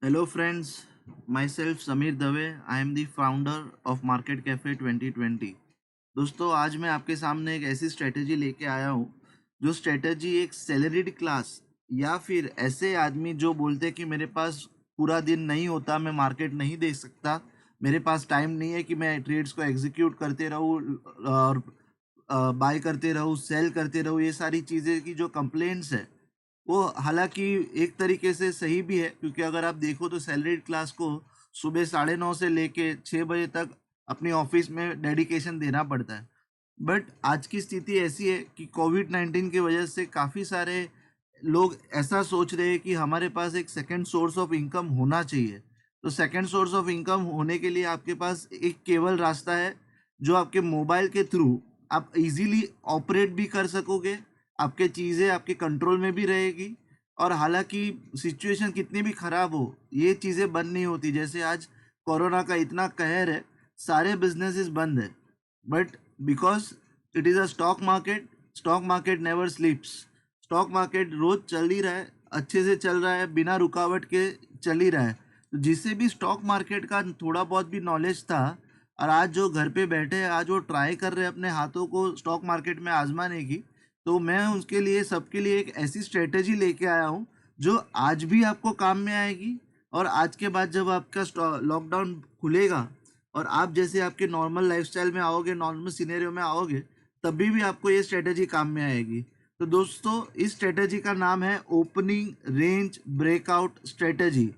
Hello friends, myself Samir Dave. I am the founder of Market Cafe 2020. दोस्तों आज मैं आपके सामने एक ऐसी स्ट्रेटेजी लेके आया हूँ जो स्ट्रेटेजी एक सैलरीड क्लास या फिर ऐसे आदमी जो बोलते हैं कि मेरे पास पूरा दिन नहीं होता, मैं मार्केट नहीं देख सकता, मेरे पास टाइम नहीं है कि मैं ट्रेड्स को एग्जीक्यूट करते रहूँ और बाय करते रहूँ, सेल करते रहूँ, ये सारी चीज़ें की जो कंप्लेंट्स है वो हालांकि एक तरीके से सही भी है, क्योंकि अगर आप देखो तो सैलरीड क्लास को सुबह 9:30 से लेके 6 बजे तक अपनी ऑफिस में डेडिकेशन देना पड़ता है। बट आज की स्थिति ऐसी है कि कोविड-19 की वजह से काफ़ी सारे लोग ऐसा सोच रहे हैं कि हमारे पास एक सेकंड सोर्स ऑफ इनकम होना चाहिए। तो सेकंड सोर्स ऑफ इनकम होने के लिए आपके पास एक केवल रास्ता है, जो आपके मोबाइल के थ्रू आप इजीली ऑपरेट भी कर सकोगे, आपके चीज़ें आपके कंट्रोल में भी रहेगी। और हालांकि सिचुएशन कितनी भी ख़राब हो, ये चीज़ें बंद नहीं होती। जैसे आज कोरोना का इतना कहर है, सारे बिजनेसेस बंद है, but because it is a stock market never sleeps. Stock market रोज चल ही रहा है, अच्छे से चल रहा है, बिना रुकावट के चल ही रहा है। तो जिसे भी स्टॉक मार्केट का थोड़ा बहुत भी नॉलेज था और आज जो घर पे बैठे हैं, आज वो ट्राई कर रहे हैं अपने हाथों को स्टॉक मार्केट में आजमाने की, तो मैं उसके लिए सबके लिए एक ऐसी स्ट्रेटेजी लेके आया हूँ जो आज भी आपको काम में आएगी। और आज के बाद जब आपका लॉकडाउन खुलेगा और आप जैसे आपके नॉर्मल लाइफस्टाइल में आओगे, नॉर्मल सिनेरियो में आओगे, तभी भी आपको ये स्ट्रेटेजी काम में आएगी। तो दोस्तों इस स्ट्रेटेजी का नाम है ओपनिंग रेंज ब्रेकआउट स्ट्रेटेजी।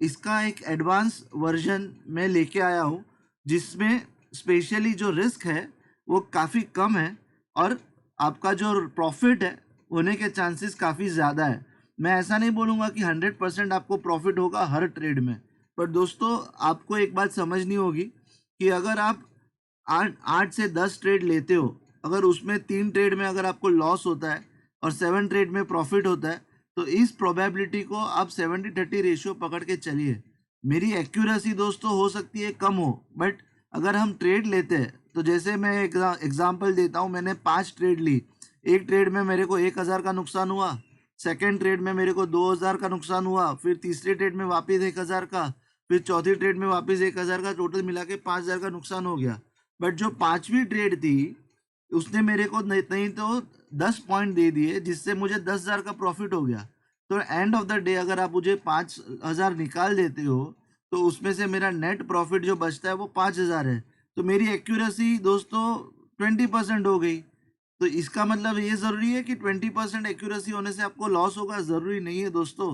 इसका एक एडवांस वर्जन मैं लेके आया हूँ, जिसमें स्पेशली जो रिस्क है वो काफ़ी कम है और आपका जो प्रॉफिट है होने के चांसेस काफ़ी ज़्यादा है। मैं ऐसा नहीं बोलूँगा कि 100% आपको प्रॉफिट होगा हर ट्रेड में, पर दोस्तों आपको एक बात समझनी होगी कि अगर आप 8 से 10 ट्रेड लेते हो, अगर उसमें 3 ट्रेड में अगर आपको लॉस होता है और 7 ट्रेड में प्रॉफिट होता है, तो इस प्रोबेबिलिटी को आप 70-30 रेशियो पकड़ के चलिए। मेरी एक्यूरेसी दोस्तों हो सकती है कम हो, बट अगर हम ट्रेड लेते हैं तो जैसे मैं एग्जांपल देता हूँ, मैंने 5 ट्रेड ली। एक ट्रेड में मेरे को 1,000 का नुकसान हुआ, सेकेंड ट्रेड में मेरे को 2,000 का नुकसान हुआ, फिर तीसरे ट्रेड में वापस 1,000 का, फिर चौथी ट्रेड में वापस 1,000 का, टोटल मिला के 5,000 का नुकसान हो गया। बट जो पांचवी ट्रेड थी उसने मेरे को नहीं नहीं तो 10 पॉइंट दे दिए, जिससे मुझे 10,000 का प्रॉफिट हो गया। तो एंड ऑफ द डे अगर आप मुझे 5,000 निकाल देते हो, तो उसमें से मेरा नेट प्रॉफिट जो बचता है वो 5,000 है। तो मेरी एक्यूरेसी दोस्तों 20% हो गई। तो इसका मतलब ये ज़रूरी है कि 20% एक्यूरेसी होने से आपको लॉस होगा? ज़रूरी नहीं है दोस्तों।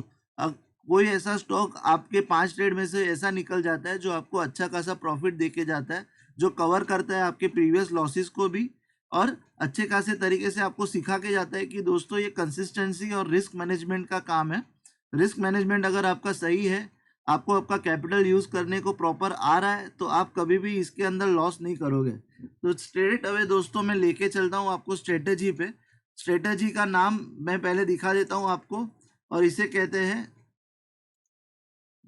कोई ऐसा स्टॉक आपके 5 ट्रेड में से ऐसा निकल जाता है जो आपको अच्छा खासा प्रॉफिट दे के जाता है, जो कवर करता है आपके प्रीवियस लॉसेस को भी, और अच्छे खासे तरीके से आपको सिखा के जाता है कि दोस्तों ये कंसिस्टेंसी और रिस्क मैनेजमेंट का काम है। रिस्क मैनेजमेंट अगर आपका सही है, आपको आपका कैपिटल यूज़ करने को प्रॉपर आ रहा है, तो आप कभी भी इसके अंदर लॉस नहीं करोगे। तो स्ट्रेट अवे दोस्तों मैं लेके चलता हूँ आपको स्ट्रेटेजी पे। स्ट्रेटेजी का नाम मैं पहले दिखा देता हूँ आपको, और इसे कहते हैं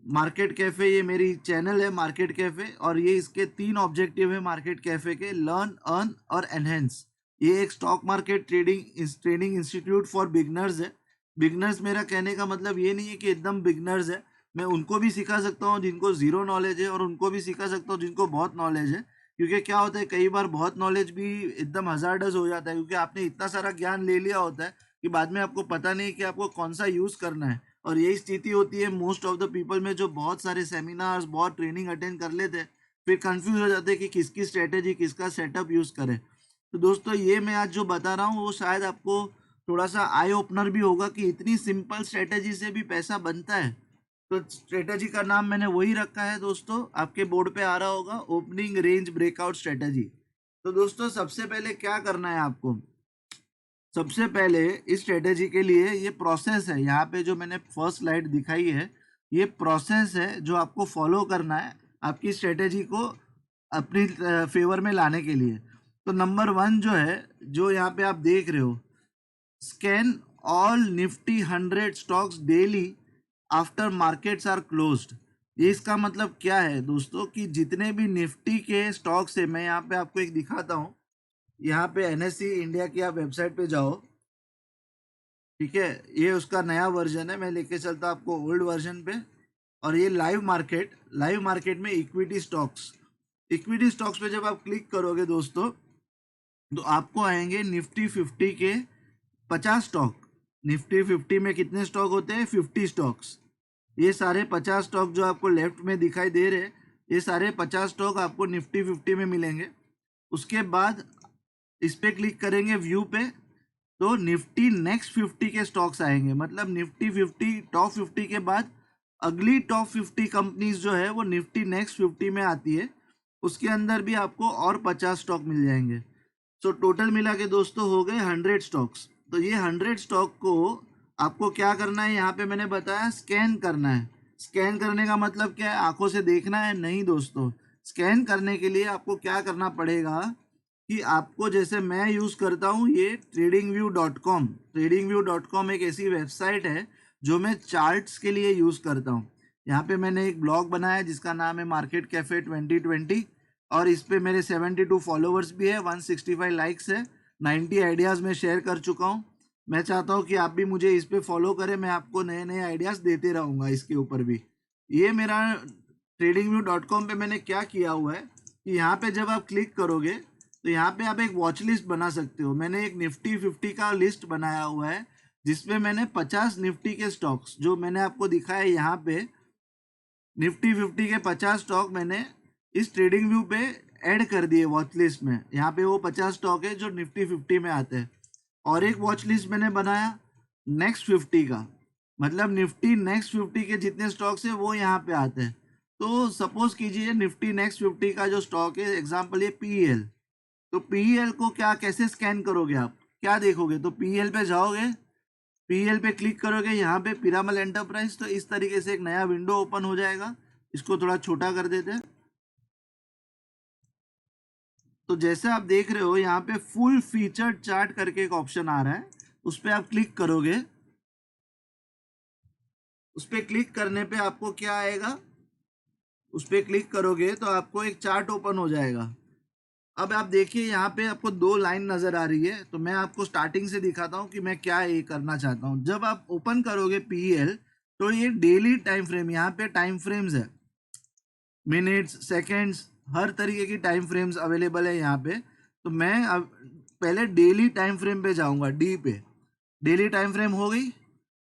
मार्केट कैफे। ये मेरी चैनल है मार्केट कैफे, और ये इसके 3 ऑब्जेक्टिव है मार्केट कैफे के: लर्न, अर्न और एनहेंस। ये एक stock market trading institute for beginners है। बिगनर्स मेरा कहने का मतलब ये नहीं है कि एकदम बिगनर्स है, मैं उनको भी सिखा सकता हूँ जिनको जीरो नॉलेज है, और उनको भी सिखा सकता हूँ जिनको बहुत नॉलेज है। क्योंकि क्या होता है, कई बार बहुत नॉलेज भी एकदम हजार्डस हो जाता है, क्योंकि आपने इतना सारा ज्ञान ले लिया होता है कि बाद में आपको पता नहीं कि आपको कौन सा यूज करना है। और यही स्थिति होती है मोस्ट ऑफ द पीपल में, जो बहुत सारे सेमिनार्स, बहुत ट्रेनिंग अटेंड कर लेते हैं, फिर कंफ्यूज हो जाते हैं कि किसकी स्ट्रेटेजी, किसका सेटअप यूज करें। तो दोस्तों ये मैं आज जो बता रहा हूँ वो शायद आपको थोड़ा सा आई ओपनर भी होगा कि इतनी सिंपल स्ट्रेटेजी से भी पैसा बनता है। तो स्ट्रेटेजी का नाम मैंने वही रखा है दोस्तों, आपके बोर्ड पे आ रहा होगा, ओपनिंग रेंज ब्रेकआउट स्ट्रेटेजी। तो दोस्तों सबसे पहले क्या करना है आपको, सबसे पहले इस स्ट्रेटेजी के लिए ये प्रोसेस है, यहाँ पे जो मैंने फर्स्ट स्लाइड दिखाई है, ये प्रोसेस है जो आपको फॉलो करना है आपकी स्ट्रेटेजी को अपनी फेवर में लाने के लिए। तो नंबर 1 जो है, जो यहाँ पे आप देख रहे हो, scan all Nifty 100 stocks daily after markets are closed. ये इसका मतलब क्या है दोस्तों, कि जितने भी निफ्टी के स्टॉक्स है, मैं यहाँ पे आपको एक दिखाता हूँ। यहाँ पे एनएससी इंडिया की आप वेबसाइट पे जाओ, ठीक है, ये उसका नया वर्जन है, मैं लेके चलता आपको ओल्ड वर्जन पे। और ये लाइव मार्केट में इक्विटी स्टॉक्स पे जब आप क्लिक करोगे दोस्तों, तो आपको आएंगे निफ्टी 50 के 50 स्टॉक। निफ्टी 50 में कितने स्टॉक होते हैं? 50 स्टॉक्स। ये सारे 50 स्टॉक जो आपको लेफ्ट में दिखाई दे रहे हैं, ये सारे 50 स्टॉक आपको निफ्टी 50 में मिलेंगे। उसके बाद इस पे क्लिक करेंगे व्यू पे, तो निफ्टी नेक्स्ट 50 के स्टॉक्स आएंगे। मतलब निफ्टी 50 टॉप 50 के बाद अगली टॉप 50 कंपनीज जो है वो निफ्टी नेक्स्ट 50 में आती है। उसके अंदर भी आपको और 50 स्टॉक मिल जाएंगे। सो टोटल मिला के दोस्तों हो गए 100 स्टॉक्स। तो ये 100 स्टॉक को आपको क्या करना है, यहाँ पे मैंने बताया स्कैन करना है। स्कैन करने का मतलब क्या है? आंखों से देखना है? नहीं दोस्तों। स्कैन करने के लिए आपको क्या करना पड़ेगा कि आपको, जैसे मैं यूज़ करता हूँ ये tradingview.com एक ऐसी वेबसाइट है जो मैं चार्ट्स के लिए यूज़ करता हूँ। यहाँ पे मैंने एक ब्लॉग बनाया जिसका नाम है मार्केट कैफे 2020, और इस पे मेरे 72 फॉलोवर्स भी है, 165 लाइक्स है, 90 आइडियाज़ मैं शेयर कर चुका हूँ। मैं चाहता हूँ कि आप भी मुझे इस पे फॉलो करें, मैं आपको नए नए आइडियाज़ देते रहूँगा इसके ऊपर भी। ये मेरा tradingview.com पे मैंने क्या किया हुआ है कि यहाँ पे जब आप क्लिक करोगे तो यहाँ पे आप एक वॉच लिस्ट बना सकते हो। मैंने एक निफ्टी 50 का लिस्ट बनाया हुआ है जिसमें मैंने 50 निफ्टी के स्टॉक्स जो मैंने आपको दिखाया यहाँ पे, निफ्टी 50 के 50 स्टॉक मैंने इस ट्रेडिंग व्यू पे ऐड कर दिए वॉच लिस्ट में। यहाँ पे वो 50 स्टॉक है जो निफ्टी 50 में आते हैं। और एक वॉच लिस्ट मैंने बनाया नेक्स्ट 50 का, मतलब निफ्टी नेक्स्ट 50 के जितने स्टॉक्स है वो यहाँ पे आते हैं। तो सपोज कीजिए निफ्टी नेक्स्ट 50 का जो स्टॉक है, एग्जाम्पल ये PEL, तो PEL को क्या कैसे स्कैन करोगे आप, क्या देखोगे? तो PEL पे जाओगे, PEL पे क्लिक करोगे, यहाँ पे पिरामल एंटरप्राइज, तो इस तरीके से एक नया विंडो ओपन हो जाएगा। इसको थोड़ा छोटा कर देते हैं। तो जैसे आप देख रहे हो यहाँ पे फुल फीचर्ड चार्ट करके एक ऑप्शन आ रहा है, उस पर आप क्लिक करोगे। उस पर क्लिक करने पे आपको क्या आएगा? उस पर क्लिक करोगे तो आपको एक चार्ट ओपन हो जाएगा। अब आप देखिए यहाँ पे आपको दो लाइन नजर आ रही है, तो मैं आपको स्टार्टिंग से दिखाता हूँ कि मैं क्या ये करना चाहता हूँ। जब आप ओपन करोगे PEL, तो ये डेली टाइम फ्रेम, यहाँ पे टाइम फ्रेम्स है, मिनट्स, सेकेंड्स, हर तरीके की टाइम फ्रेम्स अवेलेबल है यहाँ पे। तो मैं अब पहले डेली टाइम फ्रेम पे जाऊँगा, डी पे। डेली टाइम फ्रेम हो गई।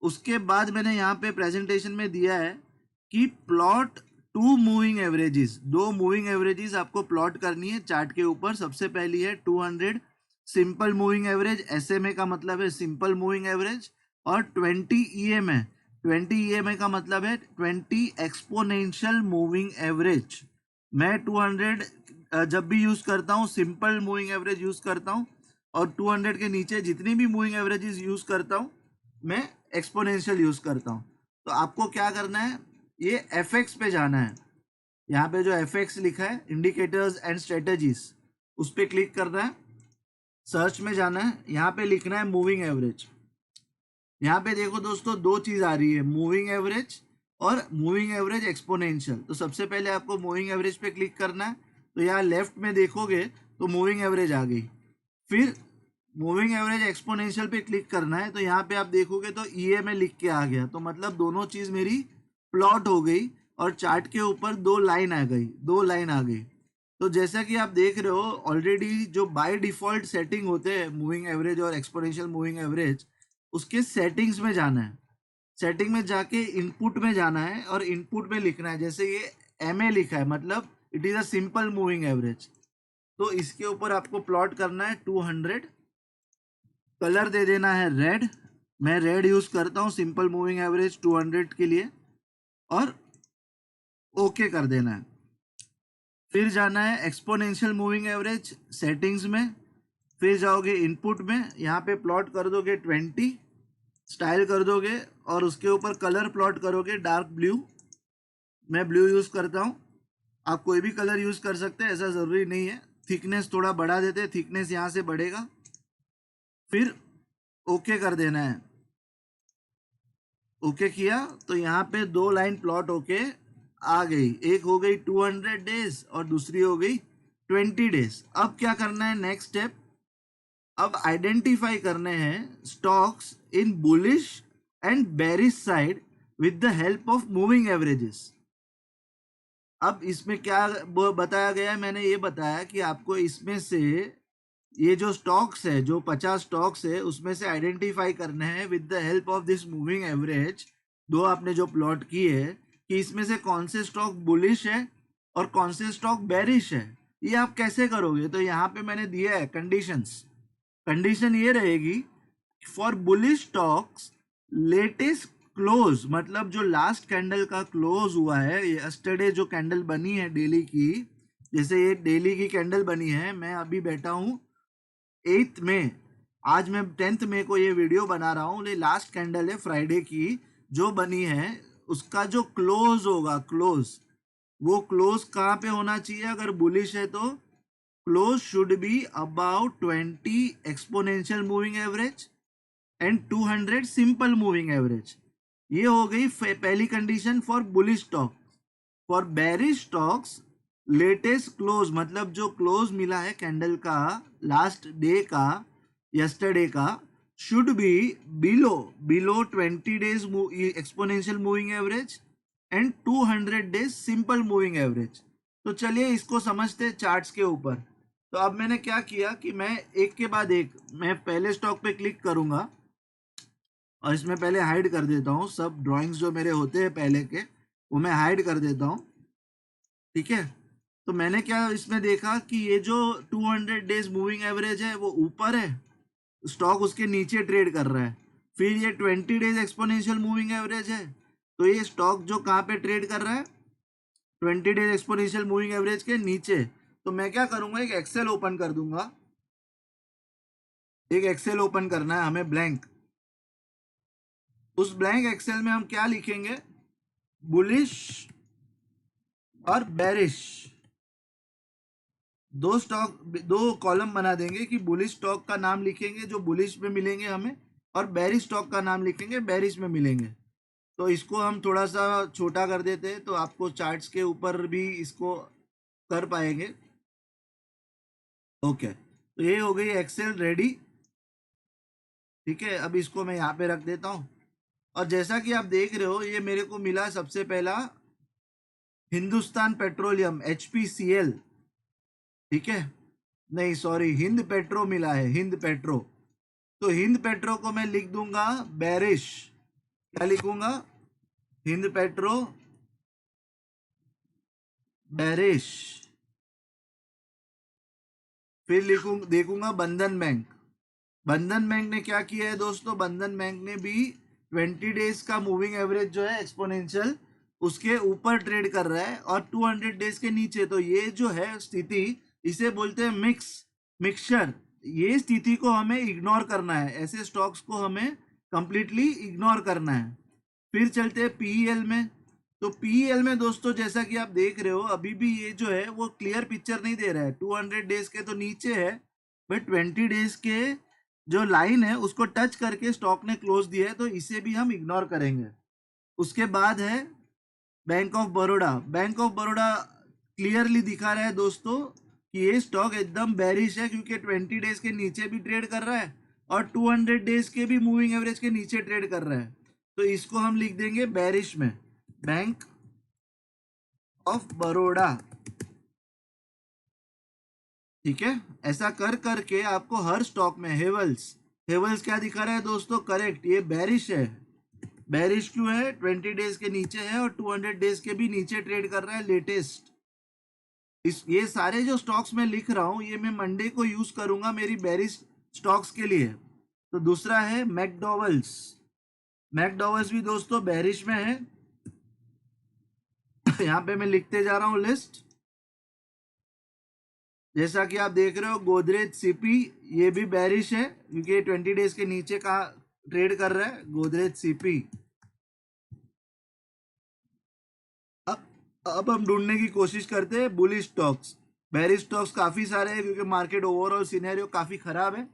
उसके बाद मैंने यहाँ पे प्रेजेंटेशन में दिया है कि प्लॉट टू मूविंग एवरेजेस, दो मूविंग एवरेजेस आपको प्लॉट करनी है चार्ट के ऊपर। सबसे पहली है 200 सिंपल मूविंग एवरेज, SMA का मतलब है सिंपल मूविंग एवरेज, और 20 EMA, 20 EMA का मतलब है 20 एक्सपोनेंशियल मूविंग एवरेज। मैं 200 जब भी यूज करता हूँ सिंपल मूविंग एवरेज यूज करता हूँ, और 200 के नीचे जितनी भी मूविंग एवरेजेस यूज करता हूँ मैं एक्सपोनेंशियल यूज करता हूँ। तो आपको क्या करना है, ये FX पे जाना है। यहाँ पे जो FX लिखा है, इंडिकेटर्स एंड स्ट्रेटेजीज, उस पर क्लिक करना है। सर्च में जाना है, यहाँ पे लिखना है मूविंग एवरेज। यहाँ पे देखो दोस्तों दो चीज आ रही है, मूविंग एवरेज और मूविंग एवरेज एक्सपोनेंशियल। तो सबसे पहले आपको मूविंग एवरेज पे क्लिक करना है। तो यहाँ लेफ्ट में देखोगे तो मूविंग एवरेज आ गई। फिर मूविंग एवरेज एक्सपोनेंशियल पे क्लिक करना है, तो यहाँ पे आप देखोगे तो EMA लिख के आ गया। तो मतलब दोनों चीज मेरी प्लॉट हो गई और चार्ट के ऊपर दो लाइन आ गई, दो लाइन आ गई। तो जैसा कि आप देख रहे हो ऑलरेडी जो बाय डिफॉल्ट सेटिंग होते हैं मूविंग एवरेज और एक्सपोनेंशियल मूविंग एवरेज, उसके सेटिंग्स में जाना है। सेटिंग में जाके इनपुट में जाना है और इनपुट में लिखना है, जैसे ये MA लिखा है मतलब it is a simple moving average. तो इसके ऊपर आपको प्लॉट करना है 200, कलर दे देना है रेड। मैं रेड यूज करता हूँ सिंपल मूविंग एवरेज 200 के लिए, और ओके कर देना है। फिर जाना है एक्सपोनेंशियल मूविंग एवरेज सेटिंग्स में, फिर जाओगे इनपुट में, यहाँ पे प्लॉट कर दोगे 20, स्टाइल कर दोगे और उसके ऊपर कलर प्लॉट करोगे डार्क ब्लू। मैं ब्लू यूज करता हूँ, आप कोई भी कलर यूज कर सकते हैं, ऐसा जरूरी नहीं है। थिकनेस थोड़ा बढ़ा देते हैं, थिकनेस यहाँ से बढ़ेगा। फिर ओके कर देना है। ओके किया तो यहाँ पे दो लाइन प्लॉट होके आ गई, एक हो गई 200 डेज और दूसरी हो गई 20 डेज। अब क्या करना है, नेक्स्ट स्टेप, अब आइडेंटिफाई करने हैं stocks in bullish and bearish side with the help of moving averages. अब इसमें क्या बताया गया है, मैंने ये बताया कि आपको इसमें से ये जो स्टॉक्स है, जो 50 स्टॉक्स है, उसमें से आइडेंटिफाई करने हैं with the help of this moving average. दो आपने जो प्लॉट किए है कि इसमें से कौन से स्टॉक बुलिश है और कौन से स्टॉक बेरिश है। ये आप कैसे करोगे? तो यहाँ पे मैंने दिया है कंडीशंस। कंडीशन ये रहेगी, for bullish stocks latest close, मतलब जो लास्ट कैंडल का क्लोज हुआ है, यस्टरडे जो कैंडल बनी है डेली की, जैसे ये डेली की कैंडल बनी है, मैं अभी बैठा हूँ 8 मई, आज मैं 10 मई को ये वीडियो बना रहा हूँ। ये लास्ट कैंडल है फ्राइडे की जो बनी है, उसका जो क्लोज होगा, क्लोज, वो क्लोज कहाँ पे होना चाहिए? अगर बुलिश है तो close should be about 20 exponential moving average and 200 simple moving average. ये हो गई पहली condition for bullish stock. For bearish stocks latest close, मतलब जो क्लोज मिला है कैंडल का लास्ट डे का, यस्टरडे का, should be below below 20 days exponential moving average and 200 days simple moving average. तो चलिए इसको समझते हैं चार्ट्स के ऊपर। तो अब मैंने क्या किया कि मैं एक के बाद एक, मैं पहले स्टॉक पे क्लिक करूंगा और इसमें पहले हाइड कर देता हूँ सब ड्राइंग्स जो मेरे होते हैं पहले के, वो मैं हाइड कर देता हूँ। ठीक है, तो मैंने क्या इसमें देखा कि ये जो 200 डेज मूविंग एवरेज है वो ऊपर है, स्टॉक उसके नीचे ट्रेड कर रहा है। फिर ये 20 डेज एक्सपोनेंशियल मूविंग एवरेज है, तो ये स्टॉक जो कहाँ पे ट्रेड कर रहा है? 20 डेज एक्सपोनेंशियल मूविंग एवरेज के नीचे। तो मैं क्या करूंगा, एक एक्सेल ओपन कर दूंगा। एक एक्सेल ओपन करना है हमें ब्लैंक। उस ब्लैंक एक्सेल में हम क्या लिखेंगे? बुलिश और बेरिश, दो स्टॉक, दो कॉलम बना देंगे कि बुलिश स्टॉक का नाम लिखेंगे जो बुलिश में मिलेंगे हमें, और बेरिश स्टॉक का नाम लिखेंगे बेरिश में मिलेंगे। तो इसको हम थोड़ा सा छोटा कर देते हैं तो आपको चार्ट्स के ऊपर भी इसको कर पाएंगे। ओके, तो ये हो गई एक्सेल रेडी। ठीक है, अब इसको मैं यहाँ पे रख देता हूँ। और जैसा कि आप देख रहे हो, ये मेरे को मिला सबसे पहला हिंदुस्तान पेट्रोलियम, HPCL। ठीक है, नहीं सॉरी, हिंद पेट्रो मिला है, हिंद पेट्रो। तो हिंद पेट्रो को मैं लिख दूंगा बेरिश। क्या लिखूंगा? Hind petro bearish. फिर देखूंगा बंधन बैंक। बंधन बैंक ने क्या किया है दोस्तों? बंधन बैंक ने भी 20 डेज का मूविंग एवरेज जो है एक्सपोनेंशियल, उसके ऊपर ट्रेड कर रहा है और 200 डेज के नीचे। तो ये जो है स्थिति, इसे बोलते हैं मिक्सचर। ये स्थिति को हमें इग्नोर करना है, ऐसे स्टॉक्स को हमें कंप्लीटली इग्नोर करना है। फिर चलते हैं पीईएल में। तो पीईएल में दोस्तों, जैसा कि आप देख रहे हो, अभी भी ये जो है वो क्लियर पिक्चर नहीं दे रहा है। 200 डेज के तो नीचे है, बट 20 डेज के जो लाइन है उसको टच करके स्टॉक ने क्लोज दिया है, तो इसे भी हम इग्नोर करेंगे। उसके बाद है bank of Baroda. Bank of Baroda clearly दिखा रहा है दोस्तों कि ये स्टॉक एकदम बेरिश है, क्योंकि 20 डेज के नीचे भी ट्रेड कर रहा है और 200 डेज के भी मूविंग एवरेज के नीचे ट्रेड कर रहा है। तो इसको हम लिख देंगे बेरिश में, बैंक ऑफ बड़ौदा। ठीक है, ऐसा कर करके आपको हर स्टॉक में हेवल्स, हेवल्स क्या दिखा रहा है दोस्तों? करेक्ट, ये बेरिश है। बेरिश क्यों है? 20 डेज के नीचे है और 200 डेज के भी नीचे ट्रेड कर रहा है लेटेस्ट। ये सारे जो स्टॉक्स मैं लिख रहा हूं, ये मैं मंडे को यूज करूंगा मेरी बेरिश स्टॉक्स के लिए। तो दूसरा है मैकडॉवल्स। मैकडॉवल्स भी दोस्तों बेरिश में है। यहाँ पे मैं लिखते जा रहा हूँ लिस्ट। जैसा कि आप देख रहे हो, गोदरेज सीपी, ये भी बेरिश है क्योंकि ये 20 डेज के नीचे का ट्रेड कर रहा है, गोदरेज सीपी। अब हम ढूंढने की कोशिश करते हैं बुलिश स्टॉक्स। बेरिश स्टॉक्स काफी सारे हैं क्योंकि मार्केट ओवरऑल सिनेरियो काफी खराब है।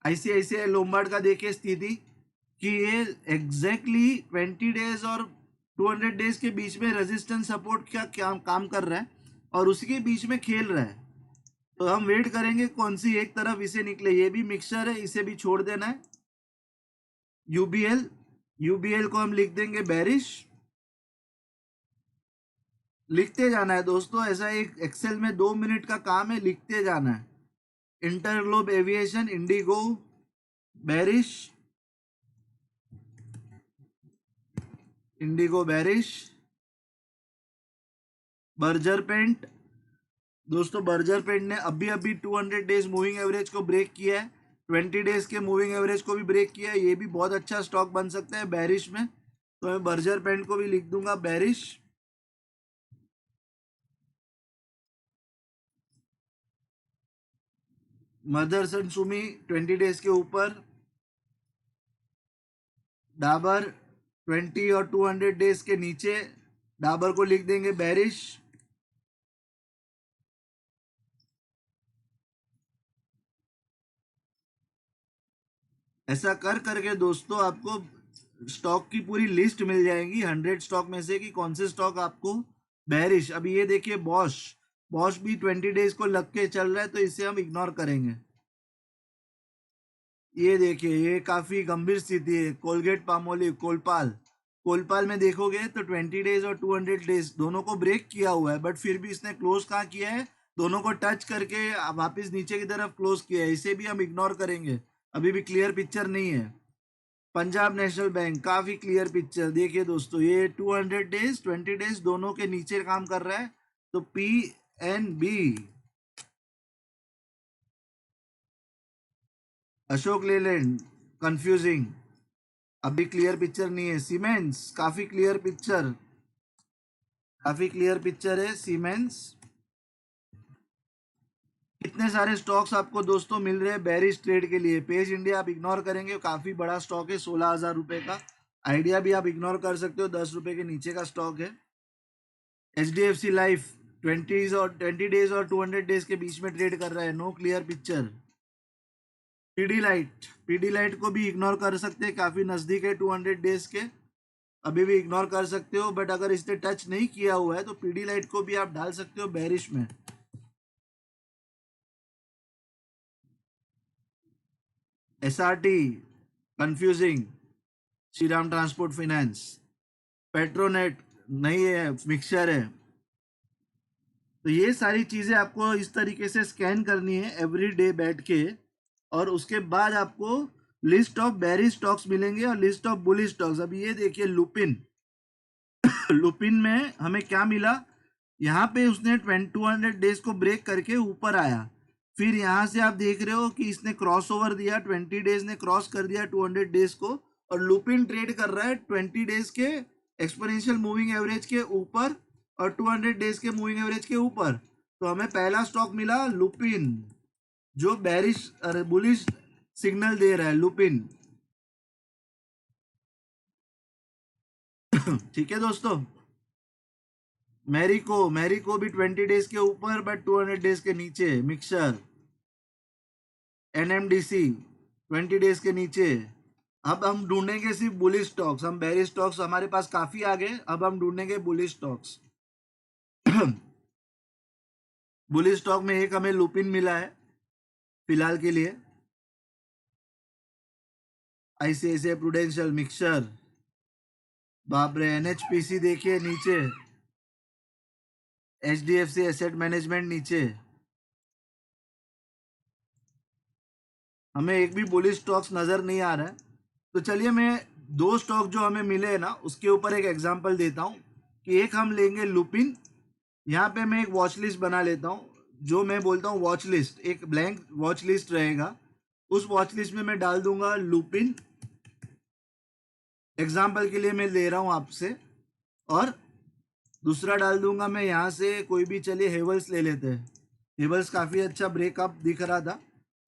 आईसीआईसीआई लोम्बार्ड का देखिए स्थिति कि ये एग्जैक्टली 20 डेज और 200 डेज के बीच में रेजिस्टेंस सपोर्ट का क्या काम कर रहा है और उसी के बीच में खेल रहा है। तो हम वेट करेंगे कौन सी एक तरफ इसे निकले। ये भी मिक्सचर है, इसे भी छोड़ देना है। यूबीएल, यूबीएल को हम लिख देंगे बेरिश। लिखते जाना है दोस्तों, ऐसा एक एक्सेल में 2 मिनट का काम है, लिखते जाना है। InterGlobe Aviation, IndiGo bearish, IndiGo bearish. Berger paint, दोस्तों बर्जर पेंट ने अभी अभी 200 डेज मूविंग एवरेज को ब्रेक किया है, 20 डेज के मूविंग एवरेज को भी ब्रेक किया है। ये भी बहुत अच्छा स्टॉक बन सकता है बेरिश में, तो मैं बर्जर पेंट को भी लिख दूंगा बेरिश। मदरसन सुमी 20 डेज के ऊपर। डाबर 20 और 200 डेज के नीचे, डाबर को लिख देंगे बेरिश। ऐसा कर करके दोस्तों आपको स्टॉक की पूरी लिस्ट मिल जाएगी 100 स्टॉक में से कि कौन से स्टॉक आपको बेरिश। अभी ये देखिए बॉश, बॉश भी 20 डेज को लग के चल रहा है, तो इसे हम इग्नोर करेंगे। ये देखिए ये काफी गंभीर स्थिति है। कोलगेट पामोलिव, कोलपाल, कोलपाल में देखोगे तो 20 डेज और 200 डेज दोनों को ब्रेक किया हुआ है, बट फिर भी इसने क्लोज कहाँ किया है, दोनों को टच करके वापस नीचे की तरफ क्लोज किया है। इसे भी हम इग्नोर करेंगे, अभी भी क्लियर पिक्चर नहीं है। पंजाब नेशनल बैंक, काफी क्लियर पिक्चर देखिए दोस्तों, ये 200 डेज 20 डेज दोनों के नीचे काम कर रहा है, तो P N B. Ashok Leyland confusing, अभी क्लियर पिक्चर नहीं है। सीमेंस काफी क्लियर पिक्चर, काफी क्लियर पिक्चर है सीमेंस। कितने सारे स्टॉक्स आपको दोस्तों मिल रहे हैं बेरिश ट्रेड के लिए। पेज इंडिया आप इग्नोर करेंगे, काफी बड़ा स्टॉक है, 16,000 रुपए का। आइडिया भी आप इग्नोर कर सकते हो, 10 रुपए के नीचे का स्टॉक है। HDFC लाइफ 20 डेज और 200 डेज के बीच में ट्रेड कर रहा है, no clear picture. PD light को भी इग्नोर कर सकते हैं, काफी नजदीक है 200 डेज के, अभी भी इग्नोर कर सकते हो। बट अगर इसने टच नहीं किया हुआ है तो पीडी लाइट को भी आप डाल सकते हो बेरिश में। SRT confusing, Shriram transport finance, Petronet नहीं है, मिक्सचर है। तो ये सारी चीजें आपको इस तरीके से स्कैन करनी है एवरी डे बैठ के, और उसके बाद आपको लिस्ट ऑफ बेरिश स्टॉक्स मिलेंगे और लिस्ट ऑफ बुलिश स्टॉक्स। अभी ये देखिए लुपिन, लुपिन में हमें क्या मिला, यहाँ पे उसने 200 डेज को ब्रेक करके ऊपर आया, फिर यहाँ से आप देख रहे हो कि इसने क्रॉस ओवर दिया, 20 डेज ने क्रॉस कर दिया 200 डेज को, और लुपिन ट्रेड कर रहा है 20 डेज के एक्सपोनेंशियल मूविंग एवरेज के ऊपर और 200 डेज के मूविंग एवरेज के ऊपर। तो हमें पहला स्टॉक मिला लुपिन, जो बेरिश बुलिश सिग्नल दे रहा है, लुपिन। ठीक है दोस्तों। मैरिको भी 20 डेज के ऊपर बट 200 डेज के नीचे। मिक्सर, NMDC 20 डेज के नीचे। अब हम ढूंढेंगे सिर्फ बुलिश स्टॉक्स, हम बेरिश स्टॉक्स हमारे पास काफी आ गए, अब हम ढूंढेंगे बुलिश स्टॉक्स। बुलिश स्टॉक में एक हमें लुपिन मिला है फिलहाल के लिए। ICICI प्रूडेंशियल, मिक्सर, बाप रे, NHPC देखिए नीचे, HDFC एसेट मैनेजमेंट नीचे। हमें एक भी बुलिश स्टॉक्स नजर नहीं आ रहा है। तो चलिए मैं दो स्टॉक जो हमें मिले हैं ना उसके ऊपर एक एग्जांपल देता हूँ, कि एक हम लेंगे लुपिन, यहाँ पे मैं एक वॉच लिस्ट बना लेता हूँ, जो मैं बोलता हूँ वॉच लिस्ट, एक ब्लैंक वॉच लिस्ट रहेगा, उस वॉच लिस्ट में मैं डाल दूंगा लुपिन, एग्जाम्पल के लिए मैं ले रहा हूँ आपसे। और दूसरा डाल दूंगा मैं यहाँ से कोई भी, चलिए हेवल्स ले लेते हैं, हेवल्स काफ़ी अच्छा ब्रेकअप दिख रहा था,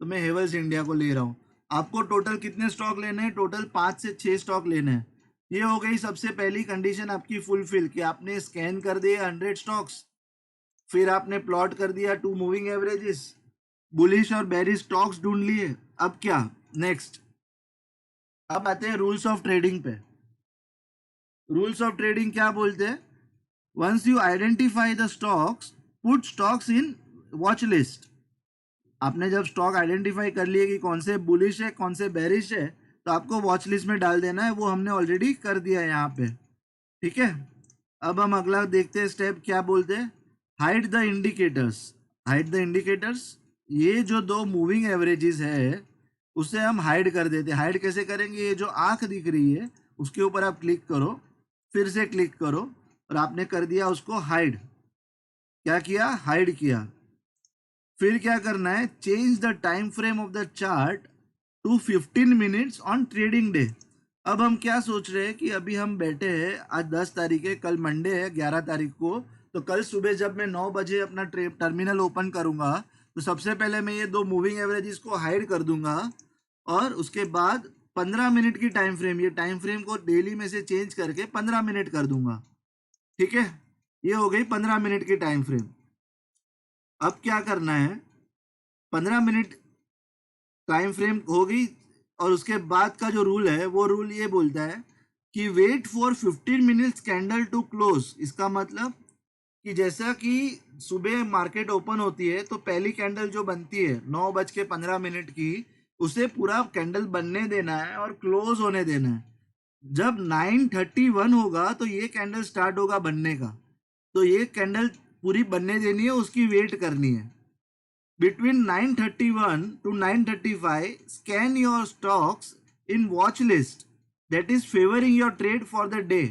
तो मैं हेवल्स इंडिया को ले रहा हूँ। आपको टोटल कितने स्टॉक लेने हैं, टोटल 5 से 6 स्टॉक लेने हैं। ये हो गई सबसे पहली कंडीशन आपकी फुलफिल, कि आपने स्कैन कर दिए 100 स्टॉक्स, फिर आपने प्लॉट कर दिया 2 मूविंग एवरेजेस, बुलिश और बेरिश स्टॉक्स ढूंढ लिए। अब क्या नेक्स्ट, अब आते हैं रूल्स ऑफ ट्रेडिंग पे। रूल्स ऑफ ट्रेडिंग क्या बोलते हैं, once you identify the stocks, put stocks in watch list. आपने जब स्टॉक आइडेंटिफाई कर लिए कि कौन से बुलिश है कौन से बेरिश है, तो आपको वॉच लिस्ट में डाल देना है, वो हमने ऑलरेडी कर दिया है यहाँ पे। ठीक है, अब हम अगला देखते हैं स्टेप क्या बोलते हैं, hide the indicators. Hide the indicators, ये जो दो मूविंग एवरेजेस है उसे हम हाइड कर देते हैं। हाइड कैसे करेंगे, ये जो आंख दिख रही है उसके ऊपर आप क्लिक करो, फिर से क्लिक करो और आपने कर दिया उसको हाइड। क्या किया, हाइड किया। फिर क्या करना है, change the time frame of the chart to 15 minutes on trading day. अब हम क्या सोच रहे हैं कि अभी हम बैठे हैं, आज 10 तारीख है, कल मंडे है 11 तारीख को, तो कल सुबह जब मैं 9 बजे अपना टर्मिनल ओपन करूंगा तो सबसे पहले मैं ये दो मूविंग एवरेजेस को हाइड कर दूंगा और उसके बाद 15 मिनट की टाइम फ्रेम, ये टाइम फ्रेम को डेली में से चेंज करके 15 मिनट कर दूंगा। ठीक है, ये हो गई 15 मिनट की टाइम फ्रेम। अब क्या करना है, 15 मिनट टाइम फ्रेम हो गई और उसके बाद का जो रूल है वो रूल ये बोलता है कि wait for 15 minutes candle to close. इसका मतलब कि जैसा कि सुबह मार्केट ओपन होती है तो पहली कैंडल जो बनती है 9:15 की, उसे पूरा कैंडल बनने देना है और क्लोज होने देना है। जब 9:31 होगा तो ये कैंडल स्टार्ट होगा बनने का, तो ये कैंडल पूरी बनने देनी है, उसकी वेट करनी है। Between 9:31 to 9:35, scan your stocks in watch list that is favoring your trade for the day।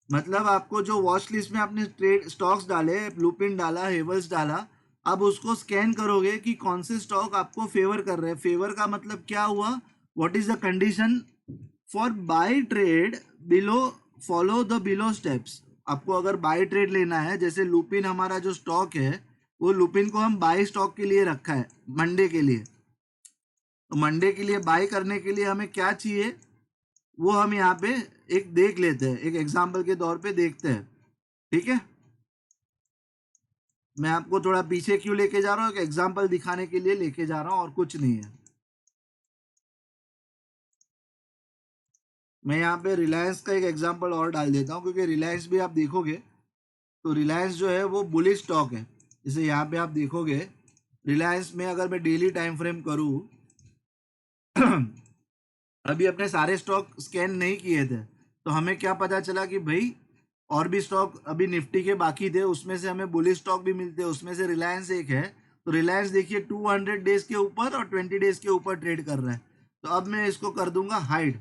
मतलब आपको जो वॉच लिस्ट में आपने ट्रेड स्टॉक्स डाले, ब्लूप्रिंट डाला, हेवल्स डाला, अब उसको स्कैन करोगे कि कौन से स्टॉक आपको फेवर कर रहे हैं। फेवर का मतलब क्या हुआ, what is the condition for buy trade below, follow the below steps. आपको अगर बाय ट्रेड लेना है, जैसे लुपिन हमारा जो स्टॉक है, वो लुपिन को हम बाय स्टॉक के लिए रखा है मंडे के लिए, तो मंडे के लिए बाय करने के लिए हमें क्या चाहिए वो हम यहाँ पे एक देख लेते हैं, एक एग्जाम्पल के तौर पे देखते हैं। ठीक है, मैं आपको थोड़ा पीछे क्यों लेके जा रहा हूँ, एक एग्जाम्पल दिखाने के लिए लेके जा रहा हूँ और कुछ नहीं है। मैं यहाँ पे रिलायंस का एक एग्जाम्पल और डाल देता हूँ, क्योंकि रिलायंस भी आप देखोगे तो रिलायंस जो है वो बुलिश स्टॉक है। जैसे यहाँ पे आप देखोगे रिलायंस में अगर मैं डेली टाइम फ्रेम करूँ अभी अपने सारे स्टॉक स्कैन नहीं किए थे तो हमें क्या पता चला कि भाई और भी स्टॉक अभी निफ्टी के बाकी थे, उसमें से हमें बुलिश स्टॉक भी मिलते हैं, उसमें से रिलायंस एक है। तो रिलायंस देखिए 200 डेज के ऊपर और 20 डेज के ऊपर ट्रेड कर रहा है। तो अब मैं इसको कर दूंगा हाइड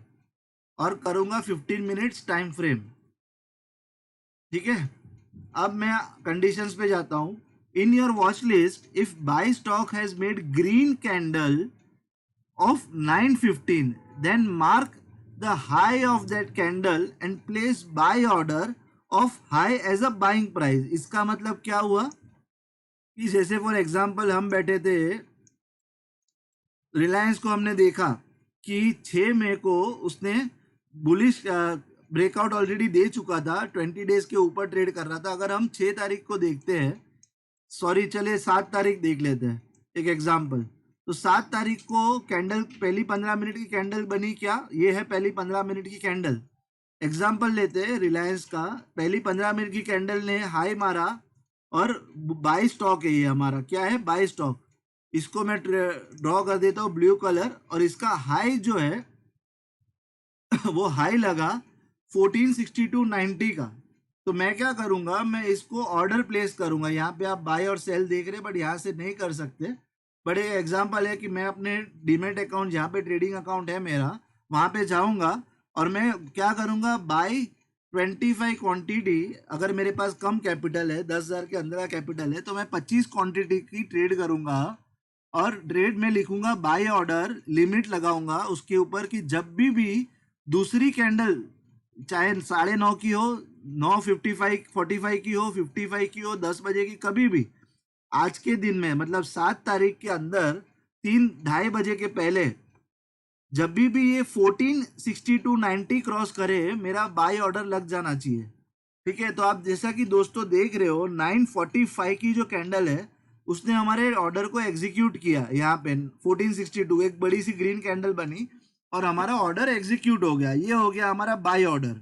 और करूंगा 15 मिनट्स टाइम फ्रेम। ठीक है, अब मैं कंडीशंस पे जाता हूं। इन your watch list if bye stock has made green candle of 9:15, then mark the high of that candle and place buy order of high as a buying price। इसका मतलब क्या हुआ कि जैसे फॉर एग्जांपल हम बैठे थे, रिलायंस को हमने देखा कि 6 मई को उसने बुलिश ब्रेकआउट ऑलरेडी दे चुका था, 20 डेज के ऊपर ट्रेड कर रहा था। अगर हम 6 तारीख को देखते हैं, सॉरी चलिए 7 तारीख देख लेते हैं एक एग्जांपल। तो 7 तारीख को कैंडल पहली 15 मिनट की कैंडल बनी, क्या ये है पहली 15 मिनट की कैंडल। एग्जांपल लेते हैं रिलायंस का, पहली 15 मिनट की कैंडल ने हाई मारा और बाई स्टॉक है, ये हमारा क्या है, बाई स्टॉक। इसको मैं ड्रॉ कर देता हूँ ब्लू कलर, और इसका हाई जो है वो हाई लगा 1462.90 का। तो मैं क्या करूंगा, मैं इसको ऑर्डर प्लेस करूंगा। यहाँ पे आप बाय और सेल देख रहे हैं बट यहाँ से नहीं कर सकते। बट एक एग्जांपल है कि मैं अपने डीमेट अकाउंट, जहाँ पे ट्रेडिंग अकाउंट है मेरा, वहाँ पे जाऊंगा और मैं क्या करूंगा, बाय 25 क्वांटिटी। अगर मेरे पास कम कैपिटल है, 10,000 के अंदर का कैपिटल है, तो मैं 25 क्वांटिटी की ट्रेड करूंगा और ट्रेड में लिखूंगा बाय ऑर्डर, लिमिट लगाऊंगा उसके ऊपर कि जब भी दूसरी कैंडल, चाहे 9:30 की हो, 9:55 45 की हो, 55 की हो, 10 बजे की, कभी भी आज के दिन में मतलब 7 तारीख के अंदर 3-2:30 बजे के पहले जब भी ये 1462.90 क्रॉस करे, मेरा बाय ऑर्डर लग जाना चाहिए। ठीक है, तो आप जैसा कि दोस्तों देख रहे हो 9:45 की जो कैंडल है उसने हमारे ऑर्डर को एग्जीक्यूट किया। यहाँ पे 1462 एक बड़ी सी ग्रीन कैंडल बनी और हमारा ऑर्डर एग्जीक्यूट हो गया, ये हो गया हमारा बाय ऑर्डर।